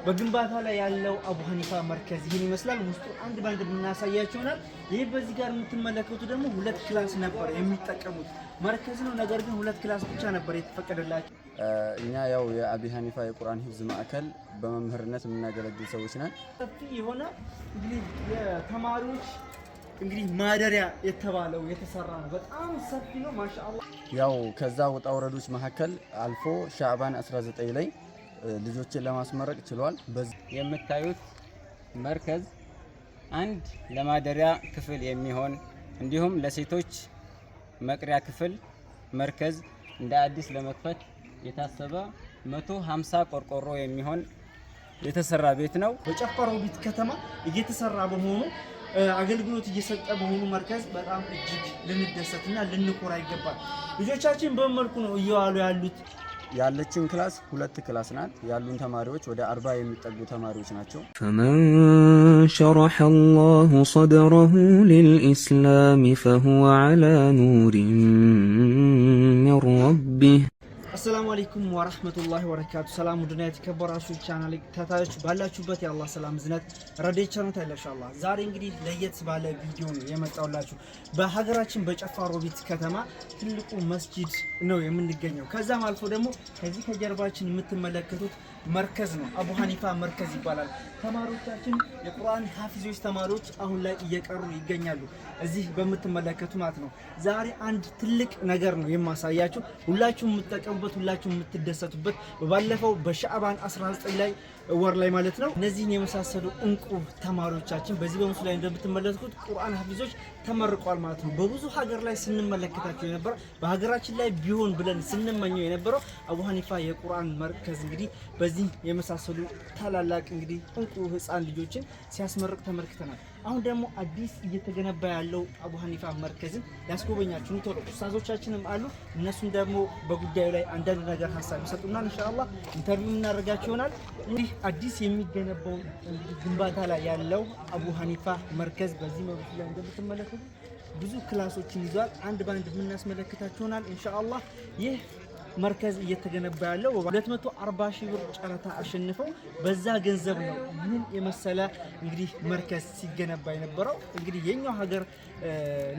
በግንባታ ላይ ያለው አቡ ሐኒፋ መርከዝ ይህን ይመስላል። ውስጡ አንድ ባንድ የምናሳያችሁ ይሆናል። ይህ በዚህ ጋር የምትመለከቱ ደግሞ 2 ክላስ ነበር የሚጠቀሙት መርከዝ ነው። ነገር ግን 2 ክላስ ብቻ ነበር የተፈቀደላቸው። እኛ ያው የአቢ ሐኒፋ የቁርአን ሂፍዝ ማዕከል በመምህርነት የምናገለግል ሰዎች ነን። ሰፊ የሆነ እንግዲህ የተማሪዎች እንግዲህ ማደሪያ የተባለው የተሰራ ነው። በጣም ሰፊ ነው ማሻአላህ። ያው ከዛ ወጣ ወረዶች መካከል አልፎ ሻዕባን 19 ላይ ልጆችን ለማስመረቅ ችሏል። የምታዩት መርከዝ አንድ ለማደሪያ ክፍል የሚሆን እንዲሁም ለሴቶች መቅሪያ ክፍል መርከዝ እንደ አዲስ ለመክፈት የታሰበ 150 ቆርቆሮ የሚሆን የተሰራ ቤት ነው። በጨፋ ሮቢት ከተማ እየተሰራ በመሆኑ አገልግሎት እየሰጠ በመሆኑ መርከዝ በጣም እጅግ ልንደሰትና ልንኮራ ይገባል። ልጆቻችን በመልኩ ነው እየዋሉ ያሉት። ያለችን ክላስ 2 ክላስ ናት። ያሉን ተማሪዎች ወደ 40 የሚጠጉ ተማሪዎች ናቸው። فمن شرح الله صدره للإسلام فهو على نور من ربه. አሰላሙ አለይኩም ወራህመቱላሂ ወበረካቱ። ሰላም ውድና የተከበራችሁ ቻናል ተከታታዮች ባላችሁበት የአላህ ሰላም ዝነት ረድኤት ቸርነት ኢንሻአላህ። ዛሬ እንግዲህ ለየት ባለ ቪዲዮ ነው የመጣውላችሁ። በሀገራችን በጨፋ ሮቢት ከተማ ትልቁ መስጂድ ነው የምንገኘው። ከዛም አልፎ ደግሞ ከዚህ ከጀርባችን የምትመለከቱት መርከዝ ነው። አቡ ሐኒፋ መርከዝ ይባላል። ተማሪዎቻችን የቁርአን ሐፊዞች ተማሪዎች አሁን ላይ እየቀሩ ይገኛሉ። እዚህ በምትመለከቱ ማለት ነው። ዛሬ አንድ ትልቅ ነገር ነው የማሳያችሁ። ሁላችሁም የምትጠቀሙበት ሁላችሁም የምትደሰቱበት ባለፈው በሻዕባን 19 ላይ ወር ላይ ማለት ነው እነዚህን የመሳሰሉ እንቁ ተማሪዎቻችን በዚህ በምስሉ ላይ እንደምትመለከቱት ቁርአን ሐፊዞች ተመርቀዋል ማለት ነው። በብዙ ሀገር ላይ ስንመለከታቸው የነበረ በሀገራችን ላይ ቢሆን ብለን ስንመኘው የነበረው አቡ ሐኒፋ የቁርአን መርከዝ እንግዲህ በዚህ የመሳሰሉ ታላላቅ እንግዲህ እንቁ ህፃን ልጆችን ሲያስመርቅ ተመልክተናል። አሁን ደግሞ አዲስ እየተገነባ ያለው አቡ ሐኒፋ መርከዝን ያስጎበኛችሁ ነው። ኡስታዞቻችንም አሉ። እነሱም ደግሞ በጉዳዩ ላይ አንዳንድ ነገር ሀሳብ ይሰጡናል። ኢንሻአላህ ኢንተርቪው እናደርጋቸው ይሆናል። እንግዲህ አዲስ የሚገነባው ግንባታ ላይ ያለው አቡ ሐኒፋ መርከዝ በዚህ መልኩ ላይ እንደምትመለከቱ ብዙ ክላሶችን ይዟል። አንድ ባንድ የምናስመለክታችሁ ይሆናል ኢንሻአላህ። ይህ መርከዝ እየተገነባ ያለው 240 ሺህ ብር ጨረታ አሸንፈው በዛ ገንዘብ ነው ይህን የመሰለ እንግዲህ መርከዝ ሲገነባ የነበረው። እንግዲህ የኛው ሀገር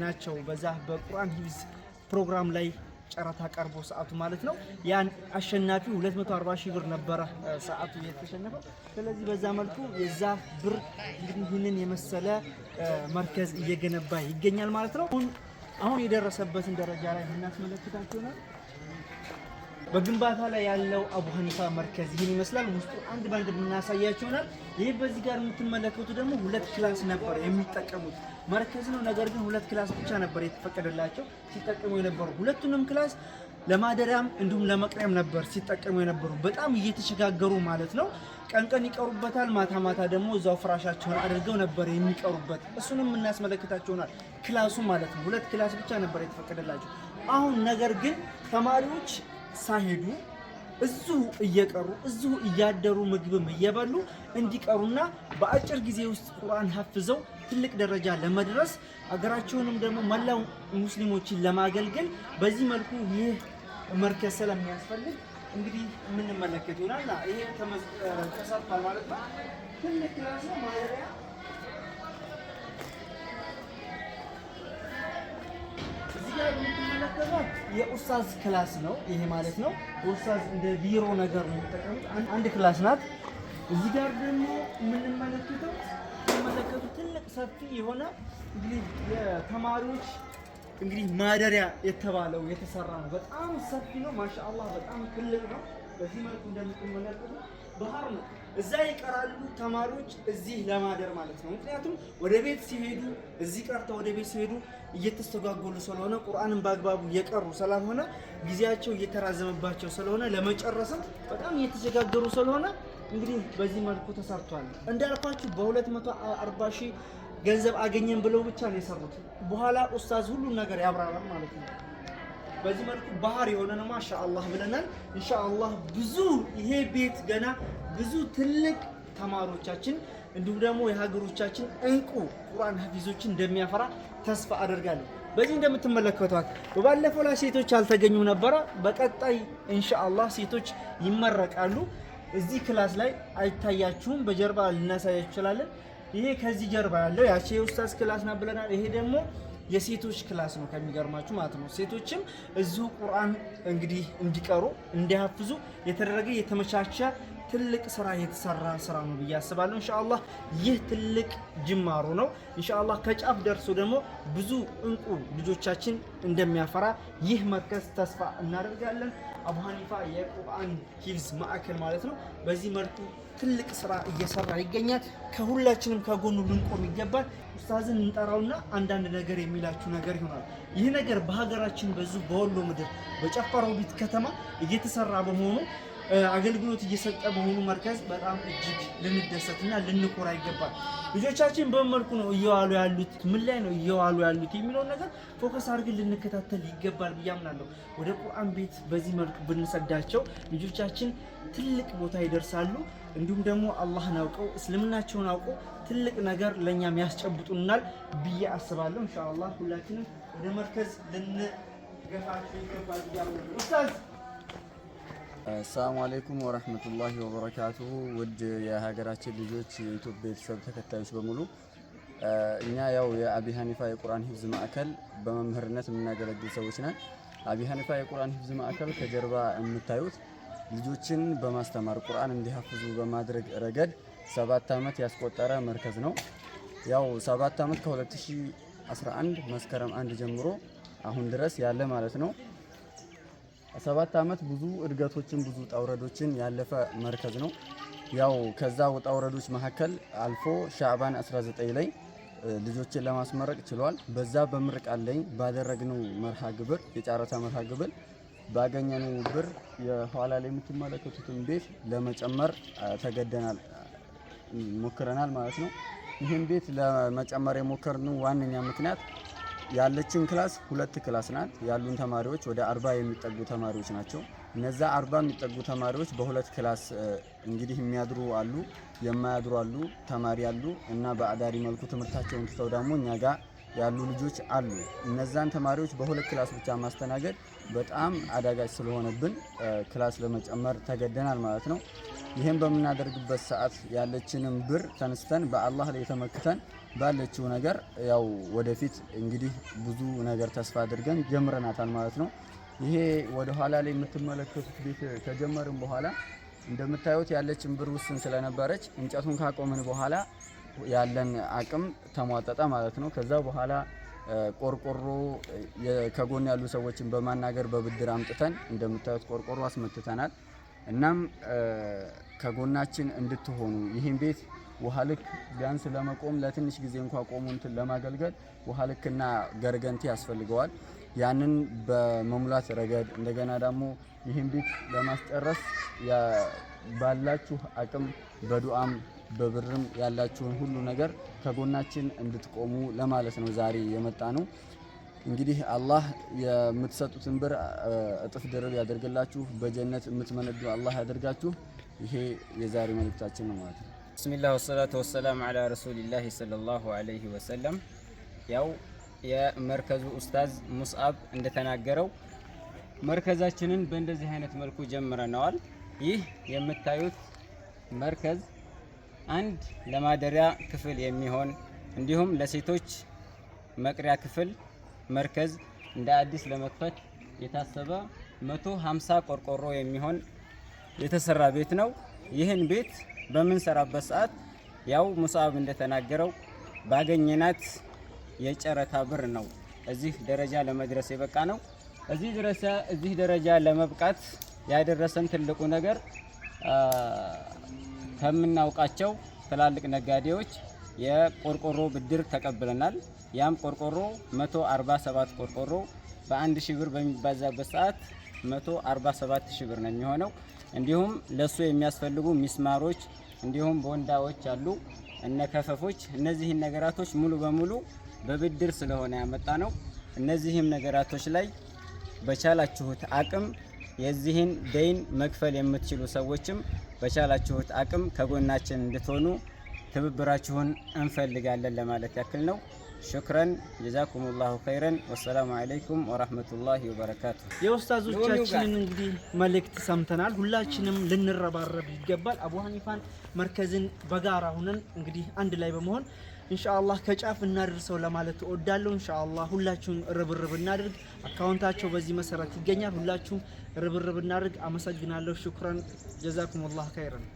ናቸው በዛ በቁርአን ሂፍዝ ፕሮግራም ላይ ጨረታ ቀርቦ ሰዓቱ ማለት ነው ያን አሸናፊው 240 ሺህ ብር ነበረ ሰዓቱ የተሸነፈው። ስለዚህ በዛ መልኩ የዛ ብር እንግዲህ ይህንን የመሰለ መርከዝ እየገነባ ይገኛል ማለት ነው። አሁን የደረሰበትን ደረጃ ላይ እናስመለክታችሁ ነው። በግንባታ ላይ ያለው አቡ ሐኒፋ መርከዝ ይህን ይመስላል። ውስጡ አንድ ባንድ የምናሳያችሁ ይሆናል። ይህ በዚህ ጋር የምትመለከቱ ደግሞ 2 ክላስ ነበር የሚጠቀሙት መርከዝ ነው። ነገር ግን 2 ክላስ ብቻ ነበር የተፈቀደላቸው ሲጠቀሙ የነበሩ። ሁለቱንም ክላስ ለማደሪያም እንዲሁም ለመቅሪያም ነበር ሲጠቀሙ የነበሩ። በጣም እየተሸጋገሩ ማለት ነው። ቀን ቀን ይቀሩበታል፣ ማታ ማታ ደግሞ እዛው ፍራሻቸውን አድርገው ነበር የሚቀሩበት። እሱንም እናስመለክታችሁ ይሆናል። ክላሱ ማለት ነው 2 ክላስ ብቻ ነበር የተፈቀደላቸው። አሁን ነገር ግን ተማሪዎች ሳይሄዱ እዚሁ እየቀሩ እዚሁ እያደሩ ምግብም እየበሉ እንዲቀሩና በአጭር ጊዜ ውስጥ ቁርአን ሐፍዘው ትልቅ ደረጃ ለመድረስ አገራቸውንም ደግሞ መላው ሙስሊሞችን ለማገልገል በዚህ መልኩ ይህ መርከዝ ስለሚያስፈልግ እንግዲህ የምንመለከት ይሆናል። ይሄ ተሰርቷል ማለት ነው። ትልቅ ክላስ ነው ማደሪያ የኡስታዝ ክላስ ነው ይሄ ማለት ነው። ኡስታዝ እንደ ቢሮ ነገር ነው የሚጠቀሙት። አንድ ክላስ ናት። እዚህ ጋር ደግሞ የምንመለከተው ትልቅ ሰፊ የሆነ እንግዲህ የተማሪዎች እንግዲህ ማደሪያ የተባለው የተሰራ ነው። በጣም ሰፊ ነው ማሻአላህ፣ በጣም ትልቅ ነው። በዚህ መልኩ እንደምትመለከቱ ባህር ነው። እዛ ይቀራሉ ተማሪዎች እዚህ ለማደር ማለት ነው። ምክንያቱም ወደ ቤት ሲሄዱ እዚህ ቀርተው ወደ ቤት ሲሄዱ እየተስተጓጎሉ ስለሆነ ቁርአንን በአግባቡ እየቀሩ ስላልሆነ ጊዜያቸው እየተራዘመባቸው ስለሆነ ለመጨረስም በጣም እየተሸጋገሩ ስለሆነ እንግዲህ በዚህ መልኩ ተሰርቷል። እንዳልኳችሁ በ240 ሺህ ገንዘብ አገኘን ብለው ብቻ ነው የሰሩት። በኋላ ኡስታዝ ሁሉን ነገር ያብራራል ማለት ነው። በዚህ መልኩ ባህር የሆነ ነው ማሻአላህ ብለናል። ኢንሻአላህ ብዙ ይሄ ቤት ገና ብዙ ትልቅ ተማሪዎቻችን እንዲሁም ደግሞ የሀገሮቻችን እንቁ ቁርአን ሐፊዞችን እንደሚያፈራ ተስፋ አደርጋለሁ። በዚህ እንደምትመለከቷት በባለፈው ላይ ሴቶች አልተገኙ ነበረ። በቀጣይ ኢንሻአላህ ሴቶች ይመረቃሉ። እዚህ ክላስ ላይ አይታያችሁም፣ በጀርባ ልናሳያችሁ እንችላለን። ይሄ ከዚህ ጀርባ ያለው ያቺ የኡስታዝ ክላስ ነው ብለናል። ይሄ ደግሞ የሴቶች ክላስ ነው ከሚገርማችሁ ማለት ነው። ሴቶችም እዚሁ ቁርአን እንግዲህ እንዲቀሩ እንዲያፍዙ የተደረገ የተመቻቸ ትልቅ ስራ የተሰራ ስራ ነው ብዬ አስባለሁ። ኢንሻአላህ ይህ ትልቅ ጅማሮ ነው። ኢንሻአላህ ከጫፍ ደርሶ ደግሞ ብዙ እንቁ ልጆቻችን እንደሚያፈራ ይህ መርከዝ ተስፋ እናደርጋለን። አቡ ሐኒፋ የቁርአን ሂፍዝ ማዕከል ማለት ነው። በዚህ መልኩ ትልቅ ስራ እየሰራ ይገኛል። ከሁላችንም ከጎኑ ልንቆም ይገባል። ኡስታዝን እንጠራውና አንዳንድ ነገር የሚላችሁ ነገር ይሆናል። ይህ ነገር በሀገራችን በዚሁ በወሎ ምድር በጨፋሮቢት ከተማ እየተሰራ በመሆኑ አገልግሎት እየሰጠ በሆኑ መርከዝ በጣም እጅግ ልንደሰትና ልንኮራ ይገባል። ልጆቻችን በመልኩ ነው እየዋሉ ያሉት፣ ምን ላይ ነው እየዋሉ ያሉት የሚለው ነገር ፎከስ አድርገን ልንከታተል ይገባል ብዬ አምናለሁ። ወደ ቁርአን ቤት በዚህ መልኩ ብንሰዳቸው ልጆቻችን ትልቅ ቦታ ይደርሳሉ። እንዲሁም ደግሞ አላህን አውቀው እስልምናቸውን አውቀው ትልቅ ነገር ለኛም ያስጨብጡናል ብዬ አስባለሁ። ኢንሻአላህ ሁላችንም ወደ መርከዝ ልንገፋቸው ይገባል ብዬ አምናለሁ። ኡስታዝ አሰላሙ አለይኩም ወራህመቱላሂ ወበረካቱሁ። ውድ የሀገራችን ልጆች የዩቲዩብ ቤተሰብ ተከታዮች በሙሉ እኛ ያው የአቢ ሐኒፋ የቁርአን ሂፍዝ ማዕከል በመምህርነት የምናገለግል ሰዎች ነን። አቢ ሐኒፋ የቁርአን ሂፍዝ ማዕከል ከጀርባ የምታዩት ልጆችን በማስተማር ቁርአን እንዲሐፍዙ በማድረግ ረገድ 7 ዓመት ያስቆጠረ መርከዝ ነው። ያው 7 ዓመት ከ2011 መስከረም 1 ጀምሮ አሁን ድረስ ያለ ማለት ነው። 7 ዓመት ብዙ እድገቶችን ብዙ ጣውረዶችን ያለፈ መርከዝ ነው። ያው ከዛ ውጣውረዶች መካከል አልፎ ሻዕባን 19 ላይ ልጆችን ለማስመረቅ ችሏል። በዛ በምርቃት ላይ ባደረግነው መርሃ ግብር የጨረታ መርሃ ግብር ባገኘነው ብር የኋላ ላይ የምትመለከቱትን ቤት ለመጨመር ተገደናል ሞክረናል ማለት ነው። ይህን ቤት ለመጨመር የሞከርነው ዋነኛ ምክንያት ያለችን ክላስ 2 ክላስ ናት። ያሉን ተማሪዎች ወደ 40 የሚጠጉ ተማሪዎች ናቸው። እነዛ 40 የሚጠጉ ተማሪዎች በ2 ክላስ እንግዲህ የሚያድሩ አሉ፣ የማያድሩ አሉ፣ ተማሪ አሉ እና በአዳሪ መልኩ ትምህርታቸውን ትተው ደግሞ እኛ ጋር ያሉ ልጆች አሉ። እነዛን ተማሪዎች በ2 ክላስ ብቻ ማስተናገድ በጣም አዳጋች ስለሆነብን ክላስ ለመጨመር ተገደናል ማለት ነው። ይህን በምናደርግበት ሰዓት ያለችንን ብር ተነስተን በአላህ ላይ ተመክተን ባለችው ነገር ያው ወደፊት እንግዲህ ብዙ ነገር ተስፋ አድርገን ጀምረናታል ማለት ነው። ይሄ ወደ ኋላ ላይ የምትመለከቱት ቤት ከጀመርን በኋላ እንደምታዩት ያለችን ብር ውስን ስለነበረች እንጨቱን ካቆምን በኋላ ያለን አቅም ተሟጠጠ ማለት ነው። ከዛ በኋላ ቆርቆሮ ከጎን ያሉ ሰዎችን በማናገር በብድር አምጥተን እንደምታዩት ቆርቆሮ አስመትተናል። እናም ከጎናችን እንድትሆኑ ይህን ቤት ውሃ ልክ ቢያንስ ለመቆም ለትንሽ ጊዜ እንኳን ቆሞ እንትን ለማገልገል ውሃ ልክና ገርገንቲ ያስፈልገዋል። ያንን በመሙላት ረገድ እንደገና ደግሞ ይህን ቤት ለማስጨረስ ባላችሁ አቅም በዱዓም በብርም ያላችሁን ሁሉ ነገር ከጎናችን እንድትቆሙ ለማለት ነው ዛሬ የመጣ ነው። እንግዲህ አላህ የምትሰጡትን ብር እጥፍ ድርብ ያደርግላችሁ፣ በጀነት የምትመነዱ አላህ ያደርጋችሁ። ይሄ የዛሬ መልእክታችን ነው ማለት ነው። ብስሚላህ ወሰላቱ ወሰላም አላ ረሱሊላህ ሰለላሁ ዐለይሂ ወሰለም። ያው የመርከዙ ኡስታዝ ሙስዓብ እንደተናገረው መርከዛችንን በእንደዚህ አይነት መልኩ ጀምረነዋል። ይህ የምታዩት መርከዝ አንድ ለማደሪያ ክፍል የሚሆን እንዲሁም ለሴቶች መቅሪያ ክፍል መርከዝ እንደ አዲስ ለመክፈት የታሰበ 150 ቆርቆሮ የሚሆን የተሰራ ቤት ነው። ይህን ቤት በምንሰራበት ሰዓት ያው ሙስዓብ እንደተናገረው ባገኘናት የጨረታ ብር ነው እዚህ ደረጃ ለመድረስ የበቃ ነው። እዚህ ደረጃ ለመብቃት ያደረሰን ትልቁ ነገር ከምናውቃቸው ትላልቅ ነጋዴዎች የቆርቆሮ ብድር ተቀብለናል። ያም ቆርቆሮ 147 ቆርቆሮ በ1000 ብር በሚባዛበት ሰዓት 147,000 ብር ነው የሚሆነው። እንዲሁም ለሱ የሚያስፈልጉ ሚስማሮች እንዲሁም ቦንዳዎች አሉ እነ ከፈፎች። እነዚህን ነገራቶች ሙሉ በሙሉ በብድር ስለሆነ ያመጣ ነው። እነዚህም ነገራቶች ላይ በቻላችሁት አቅም የዚህን ደይን መክፈል የምትችሉ ሰዎችም በቻላችሁት አቅም ከጎናችን እንድትሆኑ ትብብራችሁን እንፈልጋለን ለማለት ያክል ነው። ሹክረን ጀዛኩሙላሁ ኸይረን። ወሰላሙ አለይኩም ወራህመቱላሂ ወበረካቱ። የኡስታዞቻችንን እንግዲህ መልእክት ሰምተናል። ሁላችንም ልንረባረብ ይገባል። አቡ ሐኒፋን መርከዝን በጋራ ሆነን እንግዲህ አንድ ላይ በመሆን ኢንሻአላህ ከጫፍ እናድርሰው ለማለት እወዳለሁ። ኢንሻአላህ ሁላችሁም ርብርብ እናድርግ። አካውንታቸው በዚህ መሰረት ይገኛል። ሁላችሁም ርብርብ እናድርግ። አመሰግናለሁ። ሹክራን ጀዛኩሙላሁ ኸይረን።